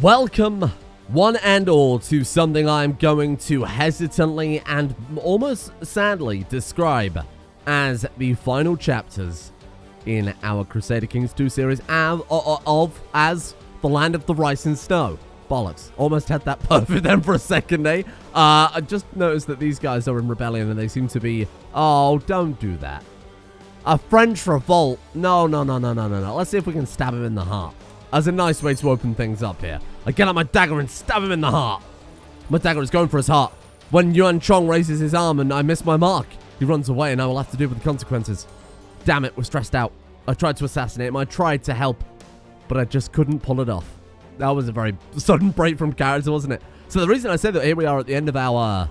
Welcome, one and all, to something I'm going to hesitantly and almost sadly describe as the final chapters in our Crusader Kings II series as the Land of the Rice and Snow. Bollocks. Almost had that perfect then for a second, eh? I just noticed that these guys are in rebellion and they seem to be... Oh, don't do that. A French revolt. No. Let's see if we can stab him in the heart. As a nice way to open things up here. I get out my dagger and stab him in the heart. My dagger is going for his heart. When Yuan Chong raises his arm and I miss my mark, he runs away and I will have to deal with the consequences. Damn it, we're stressed out. I tried to assassinate him. I tried to help, but I just couldn't pull it off. That was a very sudden break from character, wasn't it? So the reason I say that here we are at the end of our...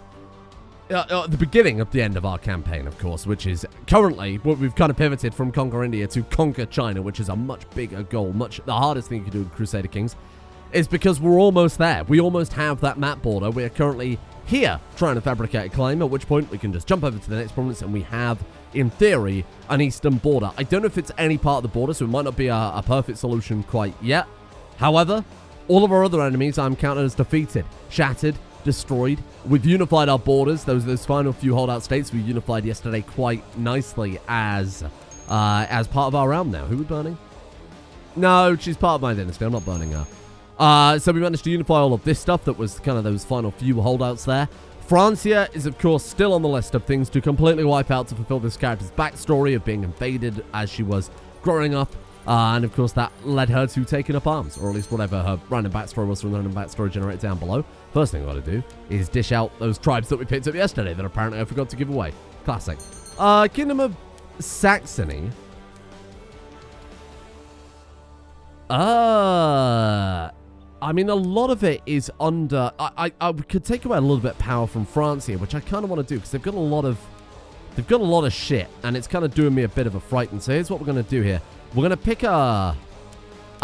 the beginning of the end of our campaign, of course, which is currently what we've kind of pivoted from conquer India to conquer China, which is a much bigger goal, the hardest thing you can do with Crusader Kings, is because we're almost there. We almost have that map border. We are currently here trying to fabricate a claim, at which point we can just jump over to the next province and we have, in theory, an eastern border. I don't know if it's any part of the border, so it might not be a perfect solution quite yet. However, all of our other enemies I'm counting as defeated, shattered, destroyed. We've unified our borders. Those final few holdout states we unified yesterday quite nicely as part of our realm now. Who are we burning? No, she's part of my dynasty. I'm not burning her. So we managed to unify all of this stuff that was kind of those final few holdouts there. Francia is, of course, still on the list of things to completely wipe out to fulfill this character's backstory of being invaded as she was growing up. And, of course, that led her to taking up arms, or at least whatever her random backstory was from the random backstory generated down below. First thing I've got to do is dish out those tribes that we picked up yesterday that apparently I forgot to give away. Classic. Kingdom of Saxony. I mean, a lot of it is under... I could take away a little bit of power from France here, which I kind of want to do, because they've got a lot of shit, and it's kind of doing me a bit of a fright. And so here's what we're going to do here. We're going to pick a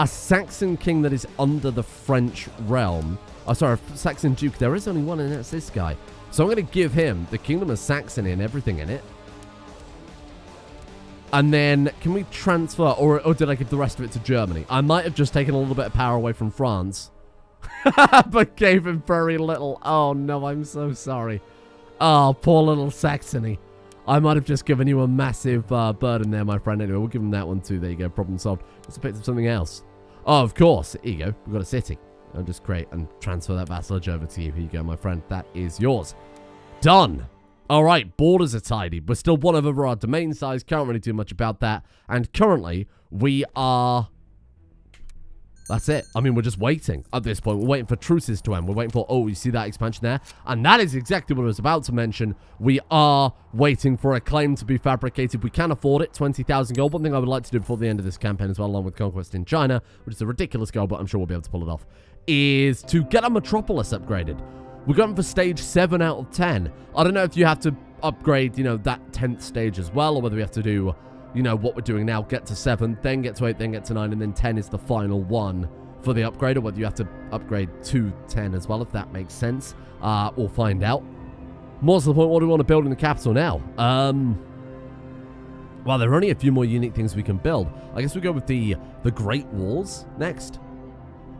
Saxon king that is under the French realm. Oh, sorry, a Saxon duke. There is only one, and that's this guy. So I'm going to give him the Kingdom of Saxony and everything in it. And then, can we transfer, or did I give the rest of it to Germany? I might have just taken a little bit of power away from France. But gave him very little. Oh, no, I'm so sorry. Oh, poor little Saxony. I might have just given you a massive burden there, my friend. Anyway, we'll give him that one too. There you go. Problem solved. Let's pick up something else. Oh, of course. Here you go. We've got a city. I'll just create and transfer that vassalage over to you. Here you go, my friend. That is yours. Done. All right. Borders are tidy. We're still one over our domain size. Can't really do much about that. And currently, we are... That's it. I mean, we're just waiting at this point. We're waiting for truces to end. We're waiting for... Oh, you see that expansion there? And that is exactly what I was about to mention. We are waiting for a claim to be fabricated. We can afford it. 20,000 gold. One thing I would like to do before the end of this campaign as well, along with Conquest in China, which is a ridiculous goal, but I'm sure we'll be able to pull it off, is to get a metropolis upgraded. We're going for stage 7 out of 10. I don't know if you have to upgrade, you know, that 10th stage as well, or whether we have to do... You know, what we're doing now, get to 7, then get to 8, then get to 9, and then 10 is the final one for the upgrade, or whether you have to upgrade to 10 as well, if that makes sense. We'll find out. More to the point, what do we want to build in the capital now? Well, there are only a few more unique things we can build. I guess we go with the Great Walls next.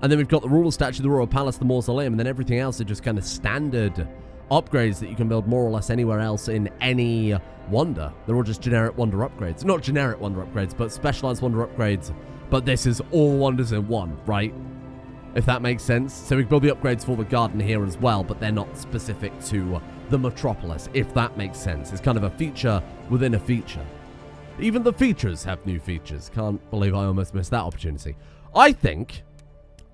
And then we've got the Ruler Statue, the Royal Palace, the Mausoleum, and then everything else are just kind of standard upgrades that you can build more or less anywhere else in any wonder. They're all just generic wonder upgrades. Not generic wonder upgrades, but specialized wonder upgrades. But this is all wonders in one, right? If that makes sense. So we can build the upgrades for the garden here as well, but they're not specific to the metropolis, if that makes sense. It's kind of a feature within a feature. Even the features have new features. Can't believe I almost missed that opportunity. I think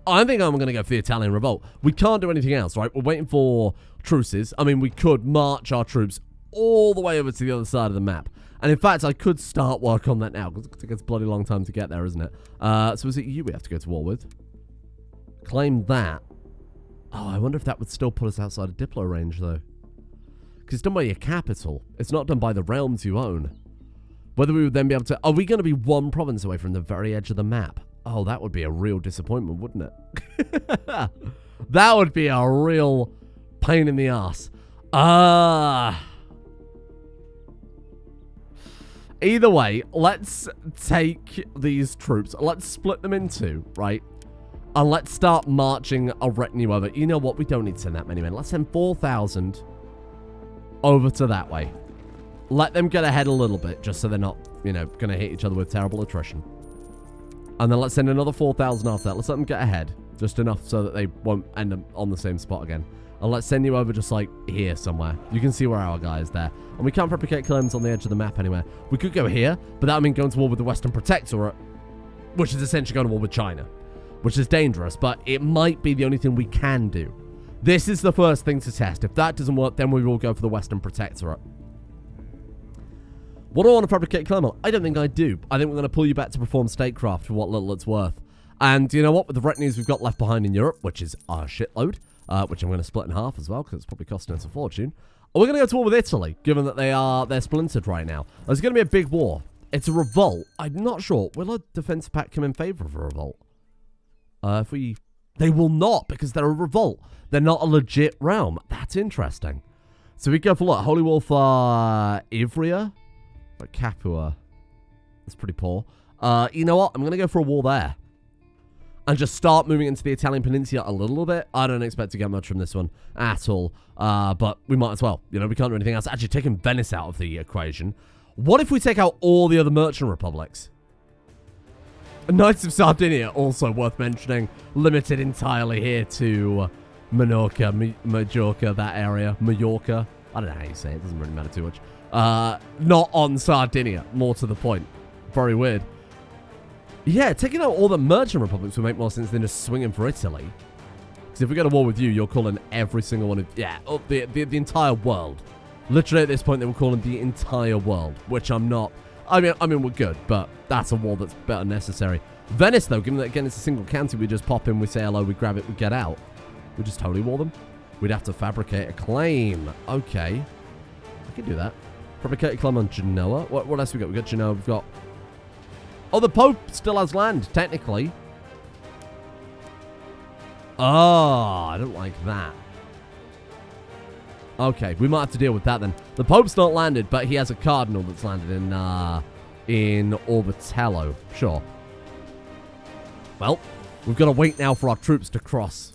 I'm going to go for the Italian revolt. We can't do anything else, right? We're waiting for truces. I mean, we could march our troops all the way over to the other side of the map. And in fact, I could start work on that now, because it takes a bloody long time to get there, isn't it? So is it you we have to go to war with? Claim that. Oh, I wonder if that would still put us outside of Diplo range, though. Because it's done by your capital. It's not done by the realms you own. Whether we would then be able to... Are we going to be one province away from the very edge of the map? Oh, that would be a real disappointment, wouldn't it? That would be a real pain in the ass. Either way, let's take these troops. Let's split them in two, right? And let's start marching a retinue over. You know what? We don't need to send that many men. Let's send 4,000 over to that way. Let them get ahead a little bit, just so they're not, you know, going to hit each other with terrible attrition. And then let's send another 4,000 after that. Let's let them get ahead, just enough so that they won't end up on the same spot again. And let's send you over just like here somewhere. You can see where our guy is there. And we can't replicate claims on the edge of the map anywhere. We could go here, but that would mean going to war with the Western Protectorate, which is essentially going to war with China, which is dangerous, but it might be the only thing we can do. This is the first thing to test. If that doesn't work, then we will go for the Western Protectorate. What do I want to fabricate claim on? I don't think I do. I think we're going to pull you back to perform statecraft for what little it's worth. And you know what? With the retinues we've got left behind in Europe, which is a shitload, which I'm going to split in half as well, because it's probably costing us a fortune. We're going to go to war with Italy, given that they're splintered right now. There's going to be a big war. It's a revolt. I'm not sure. Will a defense pact come in favor of a revolt? They will not, because they're a revolt. They're not a legit realm. That's interesting. So we go for what? Holy Wolf, Ivrea? But Capua. That's pretty poor. You know what? I'm going to go for a war there. And just start moving into the Italian peninsula a little bit. I don't expect to get much from this one at all. But we might as well. You know, we can't do anything else. Actually, taking Venice out of the equation. What if we take out all the other merchant republics? Knights of Sardinia, also worth mentioning. Limited entirely here to Minorca, Majorca, that area. Mallorca. I don't know how you say it. It doesn't really matter too much. Not on Sardinia. More to the point. Very weird. Yeah, taking out all the merchant republics would make more sense than just swinging for Italy. Because if we go to war with you, you're calling every single one of... Yeah, the entire world. Literally at this point, they were calling the entire world. Which I'm not... I mean, we're good, but that's a war that's better necessary. Venice, though, given that, again, it's a single county, we just pop in, we say hello, we grab it, we get out. We just totally war them. We'd have to fabricate a claim. Okay. I can do that. Fabricate a claim on Genoa. What else we got? We got Genoa, we've got... Oh, the Pope still has land, technically. Oh, I don't like that. Okay, we might have to deal with that then. The Pope's not landed, but he has a cardinal that's landed in Orbitello. Sure. Well, we've got to wait now for our troops to cross,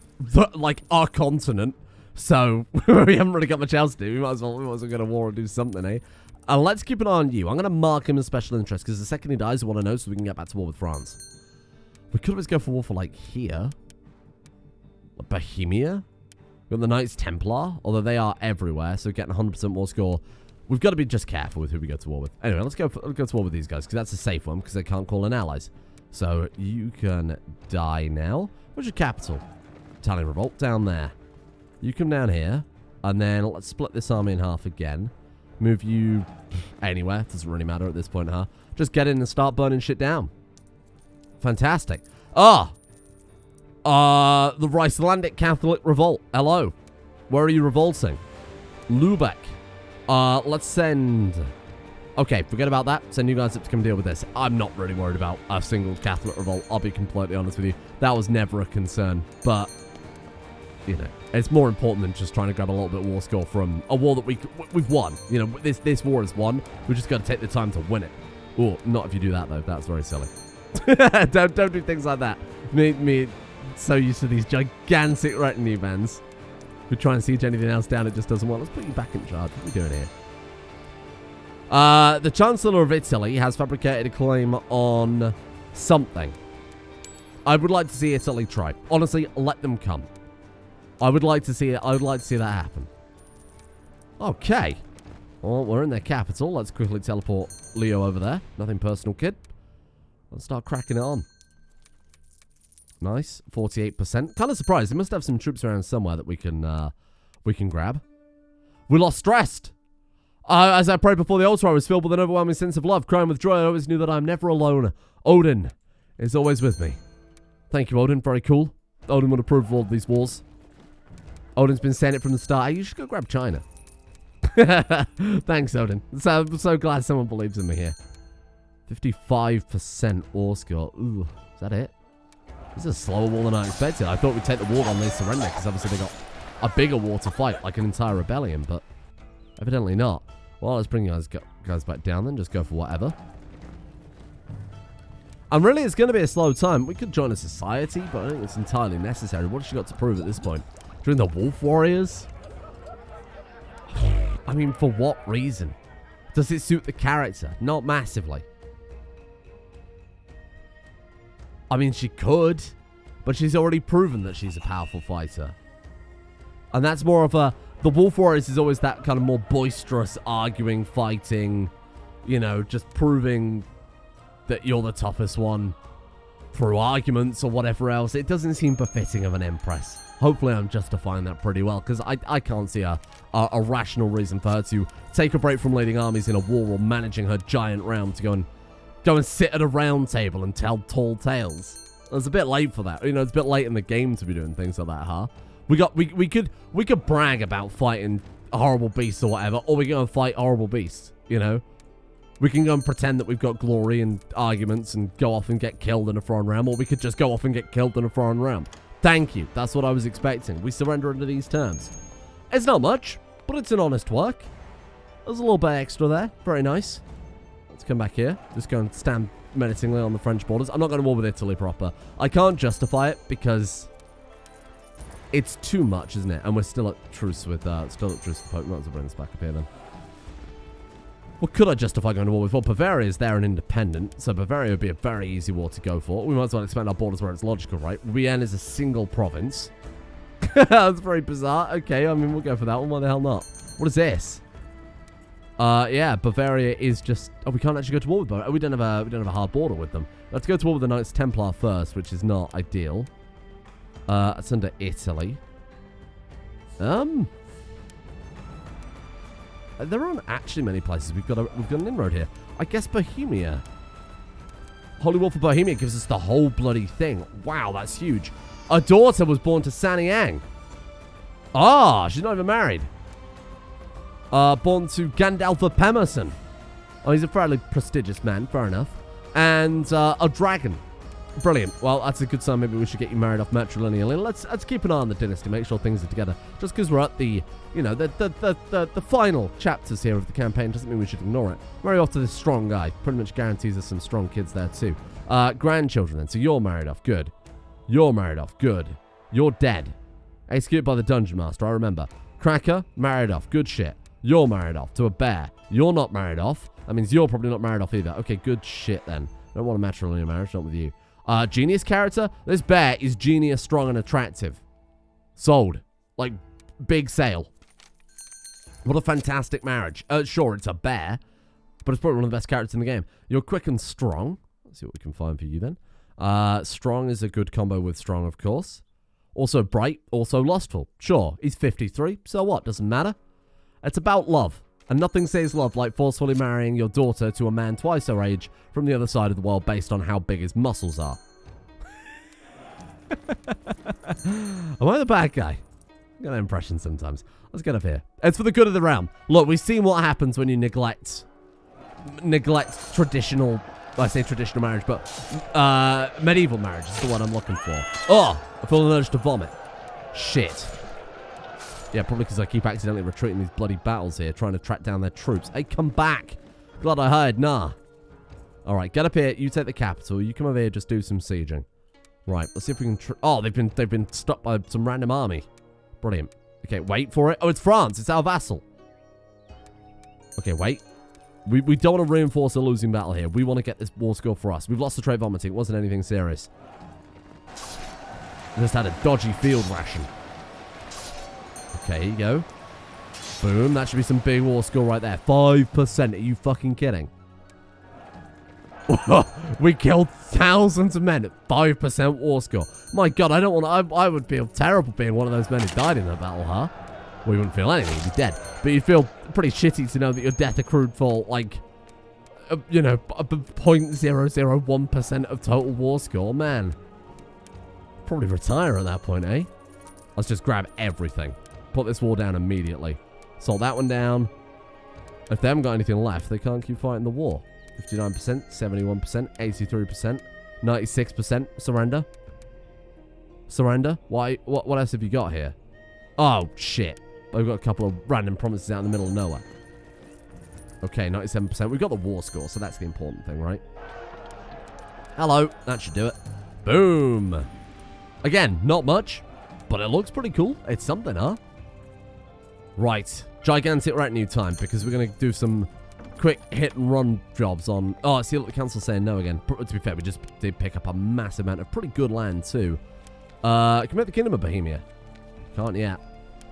our continent. So, we haven't really got much else to do. We might as well go to war and do something, eh? Let's keep an eye on you. I'm going to mark him as special interest, because the second he dies, I want to know so we can get back to war with France. We could always go for war for, here. Bohemia? We've got the Knights Templar, although they are everywhere, so getting 100% more score. We've got to be just careful with who we go to war with. Anyway, let's go to war with these guys, because that's a safe one, because they can't call in allies. So, you can die now. Where's your capital? Italian Revolt, down there. You come down here, and then let's split this army in half again. Move you anywhere. Doesn't really matter at this point, huh? Just get in and start burning shit down. Fantastic. The Ricelandic Catholic Revolt. Hello. Where are you revolting? Lubeck. Let's send... Okay, forget about that. Send you guys up to come deal with this. I'm not really worried about a single Catholic revolt. I'll be completely honest with you. That was never a concern. But, you know, it's more important than just trying to grab a little bit of war score from a war that we've won. You know, this war is won. We just got to take the time to win it. Oh, not if you do that, though. That's very silly. don't do things like that. Me so used to these gigantic retinue bands. We try and siege anything else down, it just doesn't work. Let's put you back in charge. What are we doing here? The Chancellor of Italy has fabricated a claim on something. I would like to see Italy try. Honestly, let them come. I would like to see it. I would like to see that happen. Okay. Well, we're in their capital. Let's quickly teleport Leo over there. Nothing personal, kid. Let's start cracking it on. Nice. 48%. Kind of surprised. They must have some troops around somewhere that we can grab. We lost Stressed. As I prayed before the altar, I was filled with an overwhelming sense of love. Crying with joy, I always knew that I'm never alone. Odin is always with me. Thank you, Odin. Very cool. Odin would approve of all of these wars. Odin's been saying it from the start. Hey, you should go grab China. Thanks, Odin. I'm so glad someone believes in me here. 55% war score. Ooh, is that it? This is a slower war than I expected. I thought we'd take the war on they surrender, because obviously they got a bigger war to fight, like an entire rebellion, but evidently not. Well, let's bring you guys back down then. Just go for whatever. And really, it's going to be a slow time. We could join a society, but I don't think it's entirely necessary. What has she got to prove at this point? Join the Wolf Warriors? I mean, for what reason? Does it suit the character? Not massively. I mean, she could, but she's already proven that she's a powerful fighter. And that's more of a... The Wolf Warriors is always that kind of more boisterous, arguing, fighting, you know, just proving that you're the toughest one through arguments or whatever else. It doesn't seem befitting of an empress. Hopefully I'm justifying that pretty well, because I can't see a rational reason for her to take a break from leading armies in a war or managing her giant realm to go and sit at a round table and tell tall tales. It's a bit late for that. You know, it's a bit late in the game to be doing things like that, huh? We could brag about fighting horrible beasts or whatever, or we go and fight horrible beasts, you know? We can go and pretend that we've got glory and arguments and go off and get killed in a foreign realm, or we could just go off and get killed in a foreign realm. Thank you. That's what I was expecting. We surrender under these terms. It's not much, but it's an honest work. There's a little bit extra there. Very nice. Let's come back here. Just go and stand menacingly on the French borders. I'm not going to war with Italy proper. I can't justify it because it's too much, isn't it? And we're still at truce with the Pope. Might as well bring this back up here then. What could I justify going to war with? Well, Bavaria is there and independent, so Bavaria would be a very easy war to go for. We might as well expand our borders where it's logical, right? Vienna is a single province. That's very bizarre. Okay, I mean, we'll go for that one. Why the hell not? What is this? Yeah, Bavaria is just... Oh, we can't actually go to war with Bavaria. We don't have a hard border with them. Let's go to war with the Knights Templar first, which is not ideal. It's under Italy. There aren't actually many places. We've got an inroad here. I guess Bohemia. Holy War for Bohemia gives us the whole bloody thing. Wow, that's huge. A daughter was born to Sanyang. Ah, she's not even married. Born to Gandalf of Pemerson. Oh, he's a fairly prestigious man. Fair enough. And a dragon. Brilliant. Well, that's a good sign. Maybe we should get you married off matrilineally. Let's keep an eye on the dynasty. Make sure things are together. Just because we're at the, you know, the final chapters here of the campaign doesn't mean we should ignore it. Marry off to this strong guy. Pretty much guarantees us some strong kids there too. Grandchildren then. So you're married off. Good. You're married off. Good. You're dead. Executed by the dungeon master. I remember. Cracker, married off. Good shit. You're married off to a bear. You're not married off. That means you're probably not married off either. Okay, good shit then. I don't want a matrilineal marriage. Not with you. Genius character. This bear is genius, strong, and attractive. Sold. Like, big sale. What a fantastic marriage. Sure, it's a bear, but it's probably one of the best characters in the game. You're quick and strong. Let's see what we can find for you then. Strong is a good combo with strong, of course. Also bright, also lustful. Sure, he's 53, so what? Doesn't matter. It's about love. And nothing says love like forcefully marrying your daughter to a man twice her age from the other side of the world based on how big his muscles are. Am I the bad guy? I got an impression sometimes. Let's get up here. It's for the good of the realm. Look, we've seen what happens when you neglect traditional... I say traditional marriage, but medieval marriage is the one I'm looking for. Oh, I feel an urge to vomit. Shit. Yeah, probably because I keep accidentally retreating these bloody battles here, trying to track down their troops. Hey, come back. Glad I heard. Nah. All right, get up here. You take the capital. You come over here, just do some sieging. Right, let's see if we can... Oh, they've been stopped by some random army. Brilliant. Okay, wait for it. Oh, it's France. It's our vassal. Okay, wait. We don't want to reinforce a losing battle here. We want to get this war score for us. We've lost the trade vomiting. It wasn't anything serious. We just had a dodgy field ration. Okay, here you go. Boom. That should be some big war score right there. 5%. Are you fucking kidding? We killed thousands of men at 5% war score. My God, I don't want to... I would feel terrible being one of those men who died in that battle, huh? Well, you wouldn't feel anything. You'd be dead. But you'd feel pretty shitty to know that your death accrued for, like, you know, 0.001% of total war score. Man. Probably retire at that point, eh? Let's just grab everything. Put this war down immediately. Salt that one down. If they haven't got anything left, they can't keep fighting the war. 59%, 71%, 83%, 96%. Surrender. Surrender. Why? What else have you got here? Oh, shit. I've got a couple of random provinces out in the middle of nowhere. Okay, 97%. We've got the war score, so that's the important thing, right? Hello. That should do it. Boom. Again, not much, but it looks pretty cool. It's something, huh? Right. Gigantic retinue time, because we're going to do some quick hit and run jobs on... Oh, see, look, the council's saying no again. To be fair, we just did pick up a massive amount of pretty good land, too. Can we make the Kingdom of Bohemia? Can't yet.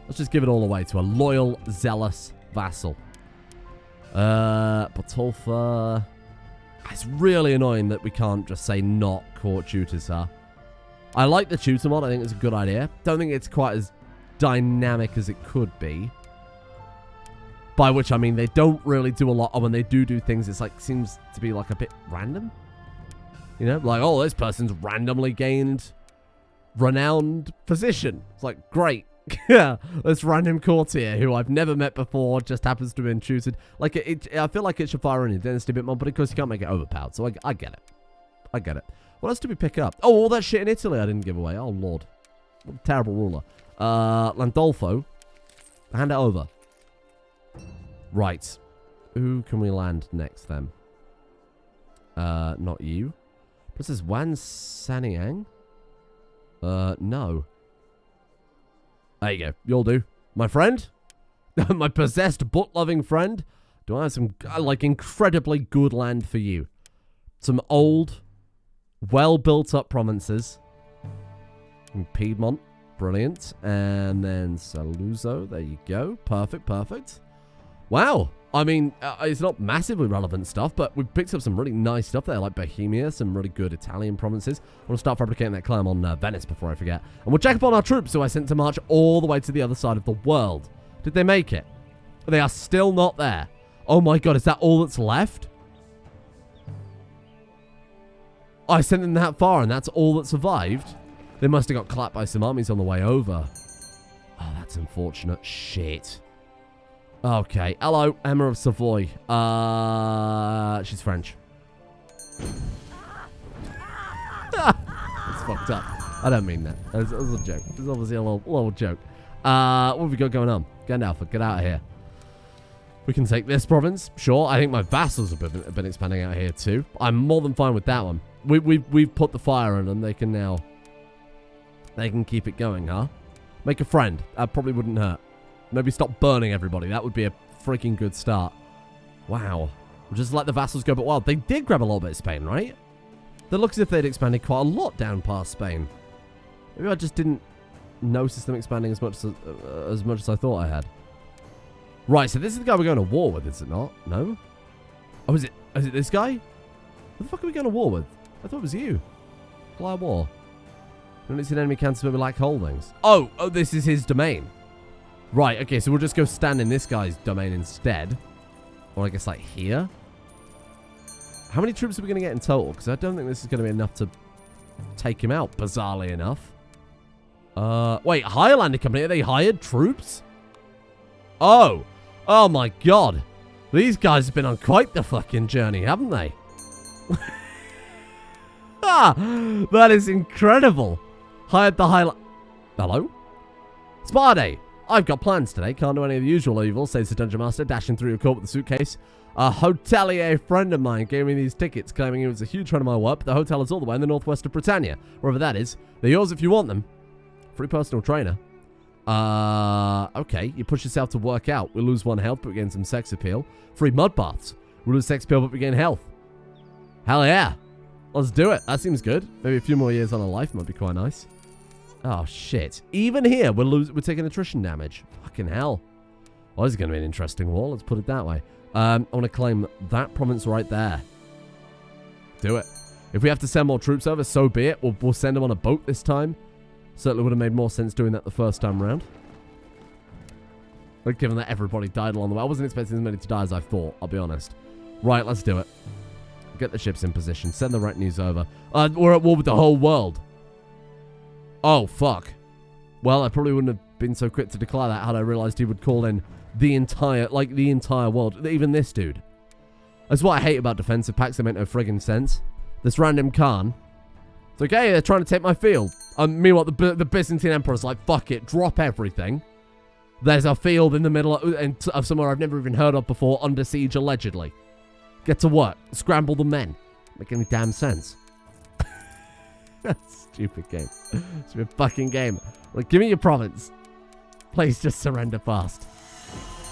Let's just give it all away to a loyal, zealous vassal. Botolfa... It's really annoying that we can't just say not court tutors, huh? I like the tutor mod. I think it's a good idea. Don't think it's quite as dynamic as it could be. By which I mean they don't really do a lot. And when they do things, it's like seems to be like a bit random. You know, like, oh, this person's randomly gained renowned position. It's like, great. Yeah, this random courtier who I've never met before just happens to have been tutored. Like, I feel like it should fire in your dynasty a bit more, but of course you can't make it overpowered. So I get it. I get it. What else did we pick up? Oh, all that shit in Italy I didn't give away. Oh, Lord. What a terrible ruler. Landolfo. Hand it over. Right. Who can we land next, then? Not you. What's this? Wan Saniang? No. There you go. You'll do. My friend? My possessed, butt-loving friend? Do I have some, like, incredibly good land for you? Some old, well-built-up provinces. In Piedmont. Brilliant. And then Saluzzo. There you go. Perfect, perfect. Wow. I mean, it's not massively relevant stuff, but we've picked up some really nice stuff there, like Bohemia, some really good Italian provinces. I want to start fabricating that climb on Venice before I forget. And we'll check up on our troops who I sent to march all the way to the other side of the world. Did they make it? They are still not there. Oh my god, is that all that's left? I sent them that far and that's all that survived? They must have got clapped by some armies on the way over. Oh, that's unfortunate. Shit. Okay. Hello, Emma of Savoy. She's French. It's fucked up. I don't mean that. It was a joke. It's obviously a little joke. What have we got going on? Gandalf, get out of here. We can take this province. Sure. I think my vassals have been expanding out here too. I'm more than fine with that one. We've put the fire in them. They can now... They can keep it going, huh? Make a friend. That probably wouldn't hurt. Maybe stop burning everybody. That would be a freaking good start. Wow. We'll just let the vassals go but wild. They did grab a little bit of Spain, right? They look as if they'd expanded quite a lot down past Spain. Maybe I just didn't notice them expanding as much as I thought I had. Right, so this is the guy we're going to war with, is it not? No? Oh, is it this guy? What the fuck are we going to war with? I thought it was you. Fly war. When it's an enemy counter where we lack holdings. Oh, this is his domain. Right, okay, so we'll just go stand in this guy's domain instead. Or I guess like here. How many troops are we going to get in total? Because I don't think this is going to be enough to take him out, bizarrely enough. Wait, Highlander Company, are they hired troops? Oh. Oh my god. These guys have been on quite the fucking journey, haven't they? Ah, that is incredible. Hired the Highlander... Hello? Sparday. I've got plans today. Can't do any of the usual evils, says the Dungeon Master, dashing through your court with a suitcase. A hotelier friend of mine gave me these tickets, claiming he was a huge fan of my work, but the hotel is all the way in the northwest of Britannia. Wherever that is. They're yours if you want them. Free personal trainer. Okay. You push yourself to work out. We'll lose 1 health, but we gain some sex appeal. Free mud baths. We'll lose sex appeal, but we gain health. Hell yeah. Let's do it. That seems good. Maybe a few more years on a life might be quite nice. Oh, shit. Even here, we're taking attrition damage. Fucking hell. Well, this is going to be an interesting war. Let's put it that way. I want to claim that province right there. Do it. If we have to send more troops over, so be it. We'll send them on a boat this time. Certainly would have made more sense doing that the first time round. Like, given that everybody died along the way. I wasn't expecting as many to die as I thought, I'll be honest. Right, let's do it. Get the ships in position. Send the retinues over. We're at war with the whole world. Oh, fuck. Well, I probably wouldn't have been so quick to declare that had I realized he would call in the entire world. Even this dude. That's what I hate about defensive packs. They make no friggin' sense. This random Khan. It's like, hey, they're trying to take my field. Meanwhile, the Byzantine Emperor's like, fuck it, drop everything. There's a field in the middle of somewhere I've never even heard of before, under siege allegedly. Get to work. Scramble the men. Make any damn sense. Stupid game. Stupid fucking game. Like, give me your province. Please just surrender fast.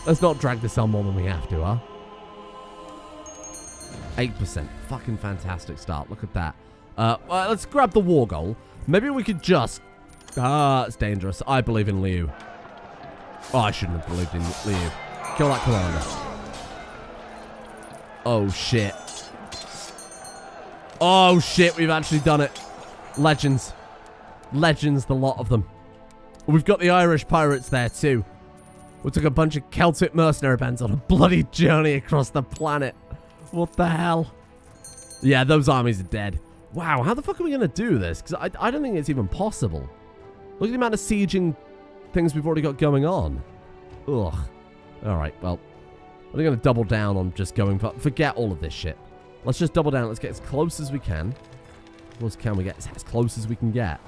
Let's not drag this on more than we have to, huh? 8%. Fucking fantastic start. Look at that. Well, let's grab the war goal. Maybe we could just... it's dangerous. I believe in Liu. Oh, I shouldn't have believed in Liu. Kill that commander. Oh, shit. Oh, shit. We've actually done it. Legends. Legends, the lot of them. We've got the Irish pirates there, too. We took a bunch of Celtic mercenary bands on a bloody journey across the planet. What the hell? Yeah, those armies are dead. Wow, how the fuck are we going to do this? Because I don't think it's even possible. Look at the amount of sieging things we've already got going on. Ugh. Alright, well. I'm going to double down on just going... Forget all of this shit. Let's just double down. Let's get as close as we can. As close can we get? As close as we can get.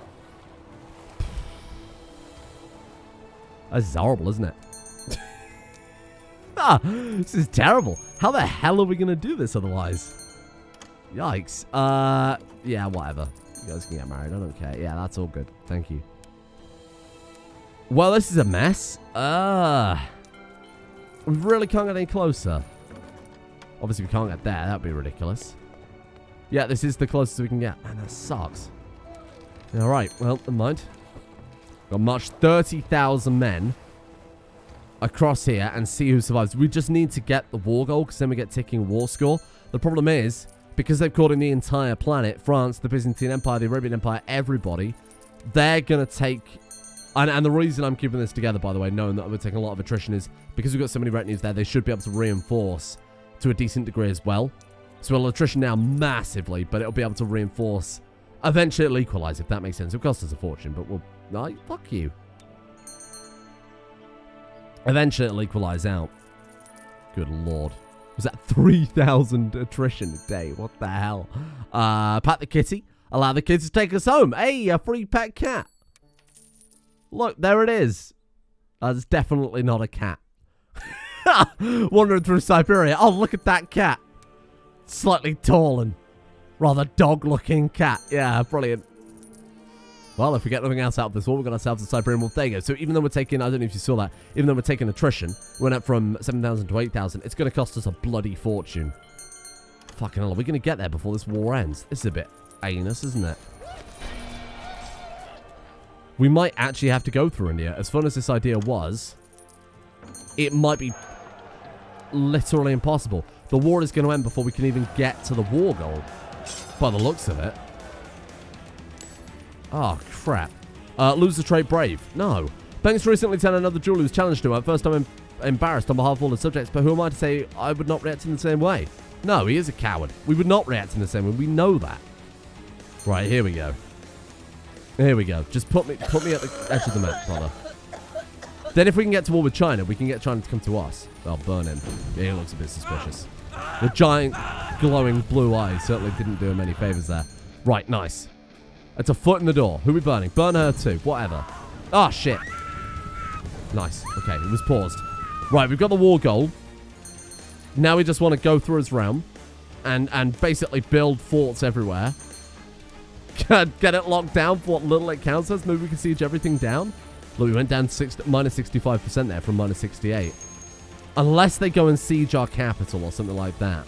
This is horrible, isn't it? This is terrible. How the hell are we going to do this otherwise? Yikes. Yeah, whatever. You guys can get married. I don't care. Yeah, that's all good. Thank you. Well, this is a mess. We really can't get any closer. Obviously, we can't get there. That'd be ridiculous. Yeah, this is the closest we can get. Man, that sucks. All right. Well, never mind. Got march 30,000 men across here and see who survives. We just need to get the war goal because then we get ticking war score. The problem is, because they've caught in the entire planet, France, the Byzantine Empire, the Arabian Empire, everybody, they're going to take... And the reason I'm keeping this together, by the way, knowing that we're taking a lot of attrition is because we've got so many retinues there, they should be able to reinforce to a decent degree as well. So it'll attrition now massively, but it'll be able to reinforce. Eventually it'll equalize, if that makes sense. It'll cost us a fortune, but we'll... No, fuck you. Eventually it'll equalize out. Good lord. Was that 3,000 attrition a day? What the hell? Pat the kitty. Allow the kids to take us home. Hey, a free pet cat. Look, there it is. That's definitely not a cat. Wandering through Siberia. Oh, look at that cat. Slightly tall and rather dog-looking cat. Yeah, brilliant. Well, if we get nothing else out of this war, we've got ourselves a Siberian wolf. There you go. So even though we're taking, I don't know if you saw that, even though we're taking attrition, we went up from 7,000 to 8,000, it's going to cost us a bloody fortune. Fucking hell, are we going to get there before this war ends? This is a bit anus, isn't it? We might actually have to go through India. As fun as this idea was, it might be literally impossible. The war is going to end before we can even get to the war goal, by the looks of it. Oh, crap. Lose the trait brave. No. Banks recently sent another duel who's challenged to her. First, I'm embarrassed on behalf of all the subjects, but who am I to say I would not react in the same way? No, he is a coward. We would not react in the same way. We know that. Right, here we go. Here we go. Just put me at the edge of the map, brother. Then if we can get to war with China, we can get China to come to us. Well, burn him. Yeah, he looks a bit suspicious. The giant glowing blue eyes certainly didn't do him any favors there. Right, nice. It's a foot in the door. Who are we burning? Burn her too. Whatever. Oh, shit. Nice. Okay, it was paused. Right, we've got the war goal. Now we just want to go through his realm and basically build forts everywhere. Get it locked down for what little it counts as. Maybe we can siege everything down. Look, we went down minus 65% there from minus 68. Unless they go and siege our capital or something like that.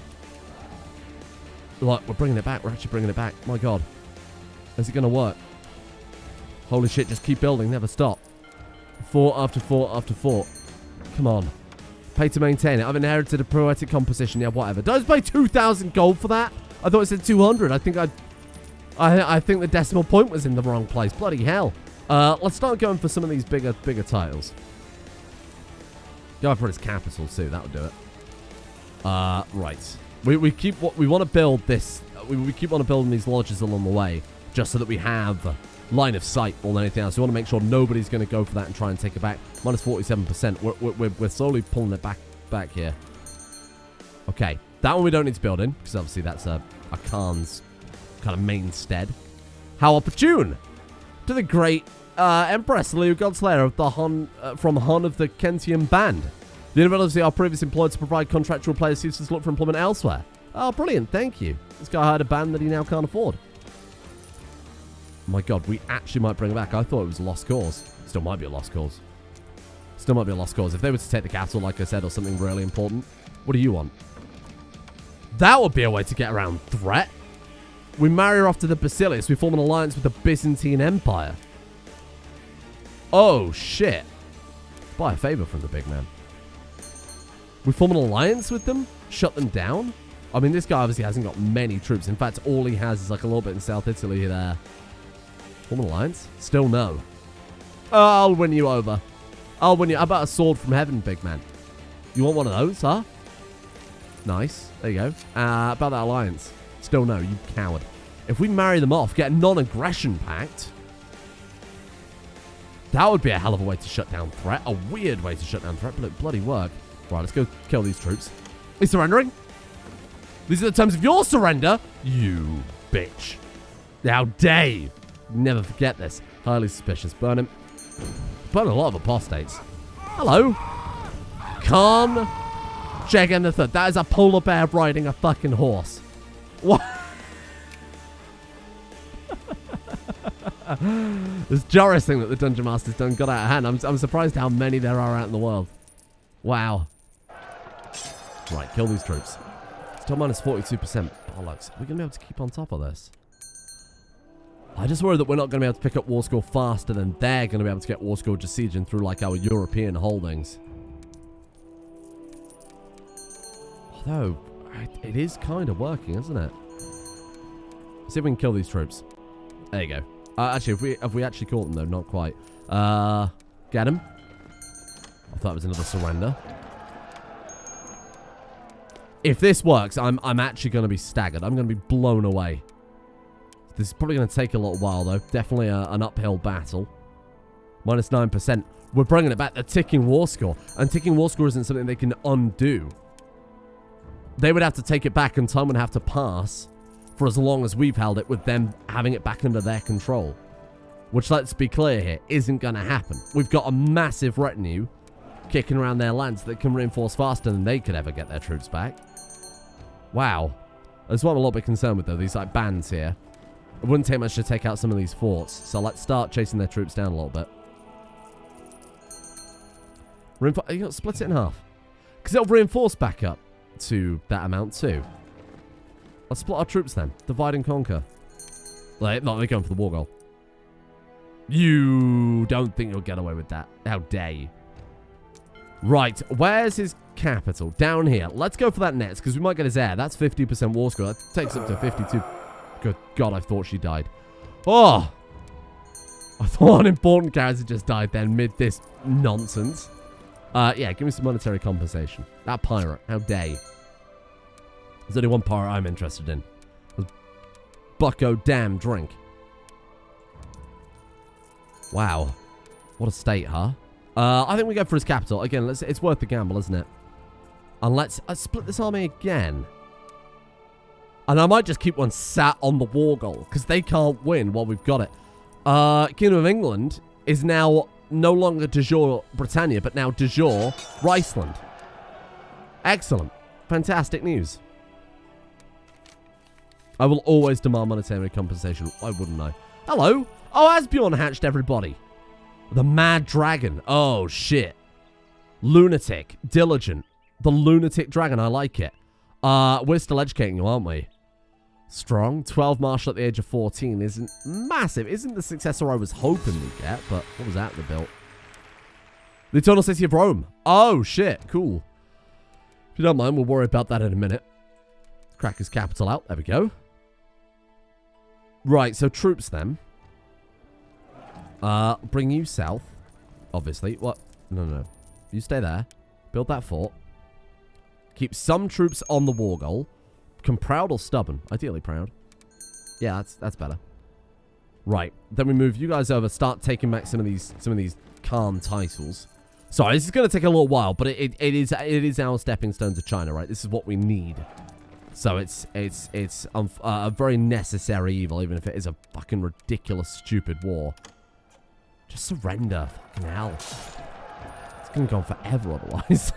Like, we're bringing it back. We're actually bringing it back. My God. Is it going to work? Holy shit, just keep building. Never stop. Fort after fort after fort. Come on. Pay to maintain it. I've inherited a poetic composition. Yeah, whatever. Did I just pay 2,000 gold for that? I thought it said 200. I think the decimal point was in the wrong place. Bloody hell. Let's start going for some of these bigger titles. Go for his capital too. That would do it. Right. We want to build this. We keep on building these lodges along the way, just so that we have line of sight more than anything else. We want to make sure nobody's going to go for that and try and take it back. Minus 47%. We're slowly pulling it back here. Okay. That one we don't need to build in, because obviously that's a Khan's kind of main stead. How opportune! To the great Empress Liu Godslayer of the from Han of the Kentian Band. The university are previously employed to provide contractual players who look for employment elsewhere. Oh, brilliant. Thank you. This guy hired a band that he now can't afford. My God, we actually might bring it back. I thought it was a lost cause. Still might be a lost cause. Still might be a lost cause. If they were to take the capital, like I said, or something really important, what do you want? That would be a way to get around threat. We marry her off to the Basilius. We form an alliance with the Byzantine Empire. Oh, shit. Buy a favor from the big man. We form an alliance with them? Shut them down? I mean, this guy obviously hasn't got many troops. In fact, all he has is like a little bit in South Italy there. Form an alliance? Still no. Oh, I'll win you over. I'll win you. How about a sword from heaven, big man? You want one of those, huh? Nice. There you go. About that alliance. Still no, you coward. If we marry them off, get a non-aggression pact, that would be a hell of a way to shut down threat. A weird way to shut down threat, but it bloody work. Right, let's go kill these troops. Are you surrendering? These are the terms of your surrender? You bitch. How dare you? Never forget this. Highly suspicious. Burn him. Burn a lot of apostates. Hello. Khan Jagan the Third. That is a polar bear riding a fucking horse. What? This Joris thing that the Dungeon Master's done got out of hand. I'm surprised how many there are out in the world. Wow. Right, kill these troops. Still minus 42%. Bollocks. We're going to be able to keep on top of this. I just worry that we're not going to be able to pick up war score faster than they're going to be able to get war score just sieging through like our European holdings. Although, it is kind of working, isn't it? Let's see if we can kill these troops. There you go. Actually, if we actually caught them though, not quite. Get him. I thought it was another surrender. If this works, I'm actually going to be staggered. I'm going to be blown away. This is probably going to take a little while, though. Definitely an uphill battle. Minus 9%. We're bringing it back. The ticking war score. And ticking war score isn't something they can undo. They would have to take it back, and time would have to pass for as long as we've held it, with them having it back under their control. Which, let's be clear here, isn't going to happen. We've got a massive retinue kicking around their lands that can reinforce faster than they could ever get their troops back. Wow. That's what I'm a little bit concerned with, though. These, like, bands here. It wouldn't take much to take out some of these forts. So let's start chasing their troops down a little bit. You know, split it in half. Because it'll reinforce back up to that amount, too. Let's split our troops, then. Divide and conquer. Like, no, they're going for the war goal. You don't think you'll get away with that. How dare you? Right, where's his capital? Down here. Let's go for that next, because we might get his heir. That's 50% war score. That takes up to 52. Good God, I thought she died. Oh! I thought an important character just died then, mid this nonsense. Yeah, give me some monetary compensation. That pirate, how dare you? There's only one pirate I'm interested in. Bucko damn drink. Wow. What a state, huh? I think we go for his capital. Again, it's worth the gamble, isn't it? And let's split this army again. And I might just keep one sat on the war goal, because they can't win while we've got it. Kingdom of England is now no longer de jure Britannia, but now de jure Riceland. Excellent. Fantastic news. I will always demand monetary compensation. Why wouldn't I? Hello. Oh, Asbjorn hatched everybody. The Mad Dragon. Oh, shit. Lunatic. Diligent. The Lunatic Dragon. I like it. We're still educating you, aren't we? Strong. 12 martial at the age of 14 isn't massive. Isn't the successor I was hoping we'd get, but what was that in the build? The Eternal City of Rome. Oh, shit. Cool. If you don't mind, we'll worry about that in a minute. Crack his capital out. There we go. Right, so troops then. Bring you south. Obviously. What? No. You stay there. Build that fort. Keep some troops on the war goal. Become proud or stubborn? Ideally proud. Yeah, that's better. Right. Then we move you guys over. Start taking back some of these calm titles. Sorry, this is going to take a little while, but it is our stepping stone to China, right? This is what we need. So it's a very necessary evil, even if it is a fucking ridiculous, stupid war. Just surrender. Fucking hell. It's going to go on forever otherwise.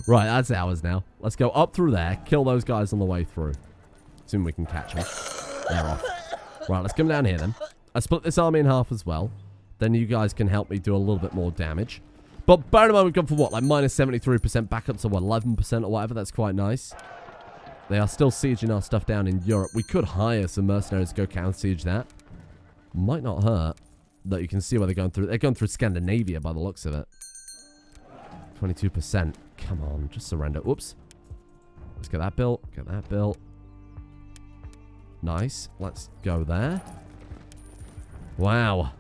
Right, that's ours now. Let's go up through there, kill those guys on the way through. Assume we can catch them. They're off. Right, let's come down here then. I split this army in half as well. Then you guys can help me do a little bit more damage. But bear in mind, we've gone for what? Like minus 73% back up to what? 11% or whatever. That's quite nice. They are still sieging our stuff down in Europe. We could hire some mercenaries to go counter-siege that. Might not hurt. That you can see where they're going through. They're going through Scandinavia by the looks of it. 22%. Come on, just surrender. Whoops. Let's get that built. Get that built. Nice. Let's go there. Wow.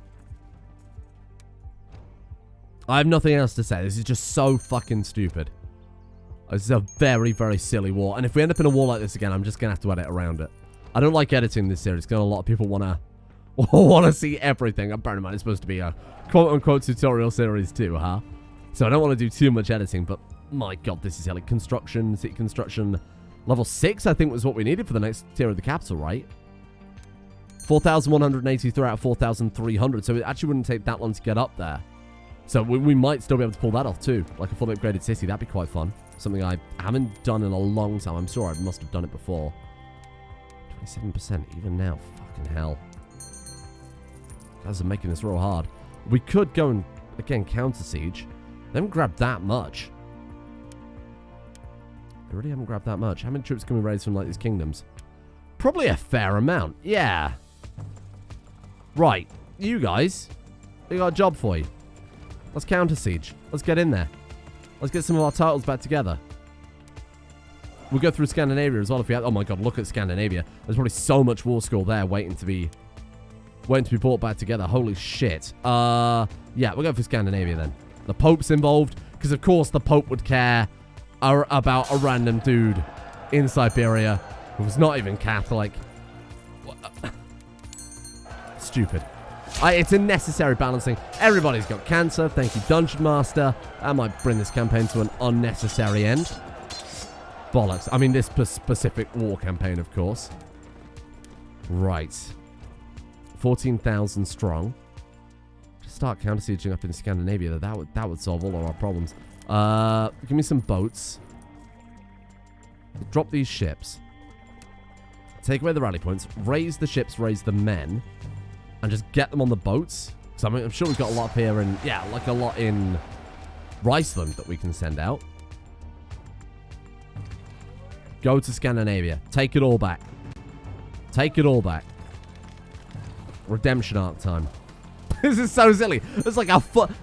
I have nothing else to say. This is just so fucking stupid. This is a very, very silly war. And if we end up in a war like this again, I'm just going to have to edit around it. I don't like editing this series because a lot of people want to see everything. I'm bearing in mind it's supposed to be a quote-unquote tutorial series too, huh? So I don't want to do too much editing, but my god, this is like construction, city construction. Level 6, I think, was what we needed for the next tier of the capital, right? 4,183 out of 4,300, so it actually wouldn't take that long to get up there. So we might still be able to pull that off too, like a fully upgraded city. That'd be quite fun. Something I haven't done in a long time. I'm sure I must have done it before. 27%, even now. Fucking hell. Guys are making this real hard. We could go and, again, counter-siege. They haven't grabbed that much. They really haven't grabbed that much. How many troops can we raise from, like, these kingdoms? Probably a fair amount. Yeah. Right. You guys. We got a job for you. Let's counter-siege. Let's get in there. Let's get some of our titles back together. We'll go through Scandinavia as well if we have... Oh my god, look at Scandinavia. There's probably so much war score there waiting to be brought back together. Holy shit. Yeah, we'll go for Scandinavia then. The Pope's involved, because of course the Pope would care about a random dude in Siberia who was not even Catholic. Stupid. It's a necessary balancing. Everybody's got cancer. Thank you, Dungeon Master. That might bring this campaign to an unnecessary end. Bollocks. I mean, this specific war campaign, of course. Right. 14,000 strong. Just start counter-sieging up in Scandinavia. That would solve all of our problems. Give me some boats. Drop these ships. Take away the rally points. Raise the ships, raise the men. And just get them on the boats. So I'm sure we've got a lot here in... Yeah, like a lot in Riceland that we can send out. Go to Scandinavia. Take it all back. Take it all back. Redemption arc time. This is so silly. It's like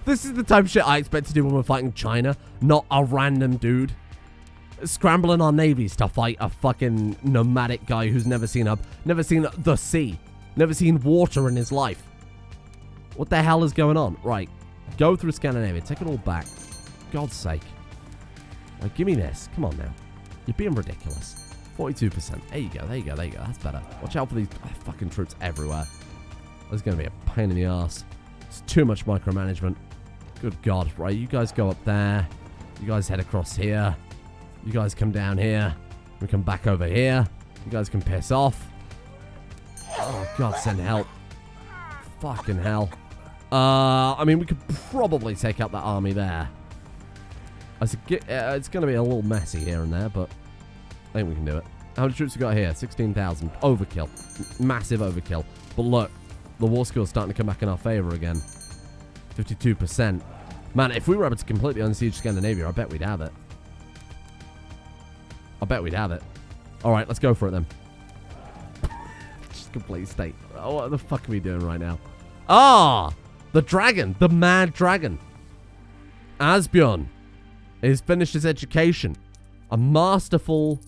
this is the type of shit I expect to do when we're fighting China. Not a random dude. Scrambling our navies to fight a fucking nomadic guy who's never seen the sea. Never seen water in his life. What the hell is going on? Right. Go through Scandinavia. Take it all back. God's sake. Like, give me this. Come on now. You're being ridiculous. 42%. There you go. There you go. There you go. That's better. Watch out for these fucking troops everywhere. This is going to be a pain in the ass. It's too much micromanagement. Good God. Right. You guys go up there. You guys head across here. You guys come down here. We come back over here. You guys can piss off. Oh, God, send help. Fucking hell. I mean, we could probably take out that army there. It's going to be a little messy here and there, but I think we can do it. How many troops we got here? 16,000. Overkill. Massive overkill. But look, the war score's starting to come back in our favor again. 52%. Man, if we were able to completely unsiege Scandinavia, I bet we'd have it. I bet we'd have it. All right, let's go for it then. Just complete state. Oh, what the fuck are we doing right now? Ah! The dragon. The mad dragon. Asbjorn has finished his education. A masterful,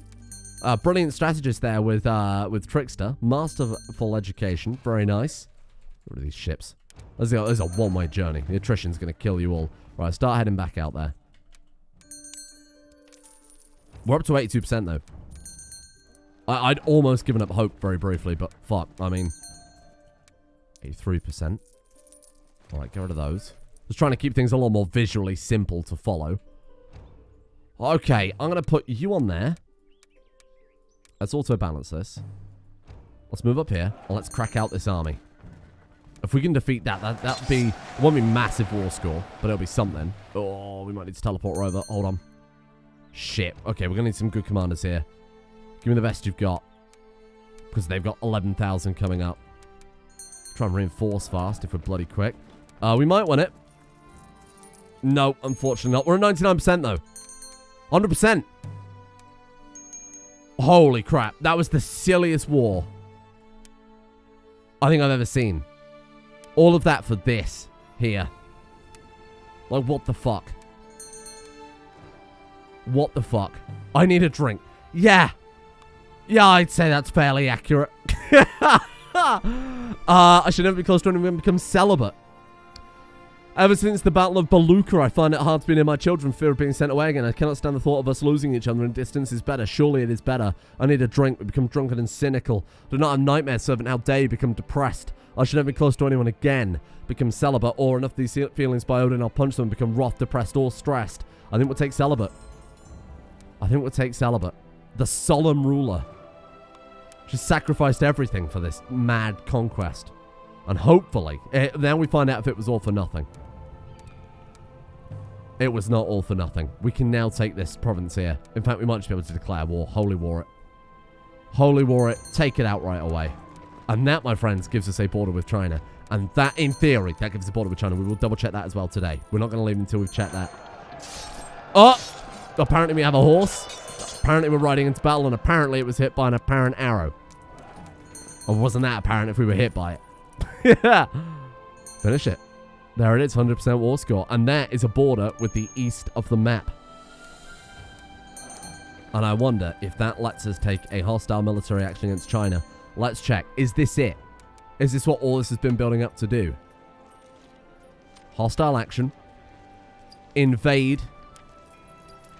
brilliant strategist there with Trickster. Masterful education. Very nice. What are these ships? This is a one-way journey. The attrition's going to kill you all. Right, start heading back out there. We're up to 82% though. I'd almost given up hope very briefly, but fuck. I mean, 83%. All right, get rid of those. Just trying to keep things a lot more visually simple to follow. Okay, I'm going to put you on there. Let's auto balance this. Let's move up here and let's crack out this army. If we can defeat that'd be... It won't be massive war score, but it'll be something. Oh, we might need to teleport over. Hold on. Shit. Okay, we're going to need some good commanders here. Give me the best you've got. Because they've got 11,000 coming up. Try and reinforce fast if we're bloody quick. We might win it. No, unfortunately not. We're at 99% though. 100%. Holy crap. That was the silliest war I think I've ever seen. All of that for this here. Like, what the fuck? What the fuck? I need a drink. Yeah. Yeah, I'd say that's fairly accurate. I should never be close to anyone and become celibate. Ever since the Battle of Baluka, I find it hard to be near my children for fear of being sent away again. I cannot stand the thought of us losing each other, and distance is better. Surely it is better. I need a drink, but become drunken and cynical. Do not have nightmares, servant. How dare you become depressed? I should never be close to anyone again. Become celibate, or enough of these feelings by Odin, I'll punch them and become wroth, depressed, or stressed. I think we'll take celibate. I think we'll take celibate. The solemn ruler. She sacrificed everything for this mad conquest. And hopefully, then we find out if it was all for nothing. It was not all for nothing. We can now take this province here. In fact, we might just be able to declare war. Holy war it. Holy war it. Take it out right away. And that, my friends, gives us a border with China. And that, in theory, that gives us a border with China. We will double check that as well today. We're not going to leave until we've checked that. Oh! Apparently we have a horse. Apparently we're riding into battle, and apparently it was hit by an apparent arrow. Or wasn't that apparent if we were hit by it? Yeah. Finish it. There it is, 100% war score. And there is a border with the east of the map. And I wonder if that lets us take a hostile military action against China. Let's check. Is this it? Is this what all this has been building up to do? Hostile action. Invade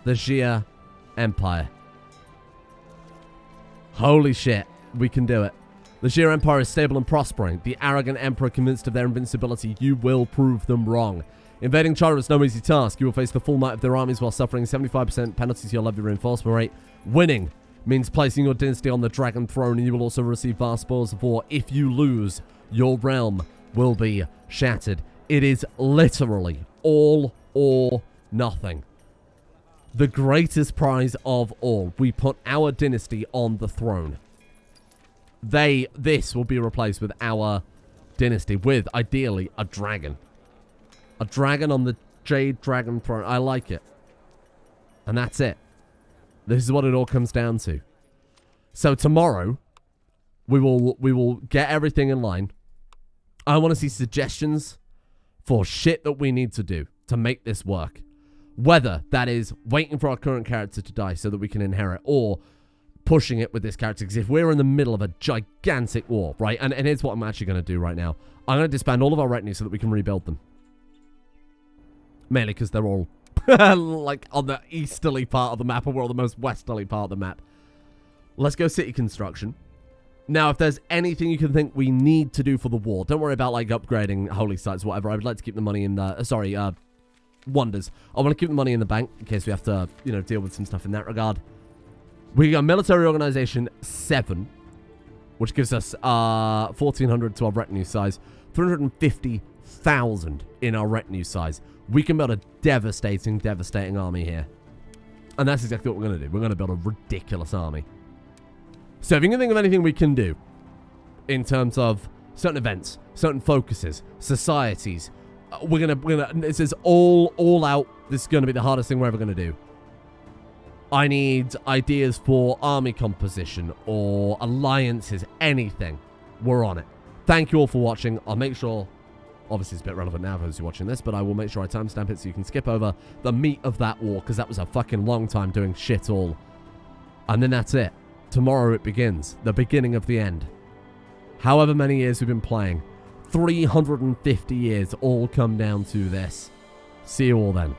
the Xia Empire. Holy shit. We can do it. The Xia Empire is stable and prospering. The arrogant emperor convinced of their invincibility. You will prove them wrong. Invading China is no easy task. You will face the full might of their armies while suffering 75% penalty to your levy reinforcement rate. Winning means placing your dynasty on the dragon throne, and you will also receive vast spoils of war. If you lose, your realm will be shattered. It is literally all or nothing. The greatest prize of all. We put our dynasty on the throne. This will be replaced with our dynasty, with, ideally, a dragon. A dragon on the Jade Dragon throne. I like it. And that's it. This is what it all comes down to. So tomorrow, we will get everything in line. I want to see suggestions for shit that we need to do to make this work. Whether that is waiting for our current character to die so that we can inherit, or pushing it with this character. Because if we're in the middle of a gigantic war, right? And here's what I'm actually going to do right now. I'm going to disband all of our retinue so that we can rebuild them. Mainly because they're all like on the easterly part of the map, and we're on the most westerly part of the map. Let's go city construction. Now, if there's anything you can think we need to do for the war, don't worry about like upgrading holy sites or whatever. I would like to keep the money in the, wonders. I want to keep the money in the bank in case we have to, you know, deal with some stuff in that regard. We got military organization 7, which gives us 1,400 to our retinue size, 350,000 in our retinue size. We can build a devastating army here. And that's exactly what we're going to do. We're going to build a ridiculous army. So if you can think of anything we can do in terms of certain events, certain focuses, societies, we're gonna this is all out. This is going to be the hardest thing we're ever going to do. I need ideas for army composition or alliances, anything. We're on it. Thank you all for watching. I'll make sure, obviously it's a bit relevant now for those who are watching this, but I will make sure I timestamp it so you can skip over the meat of that war, because that was a fucking long time doing shit all. And then that's it. Tomorrow it begins. The beginning of the end. However many years we've been playing. 350 years all come down to this. See you all then.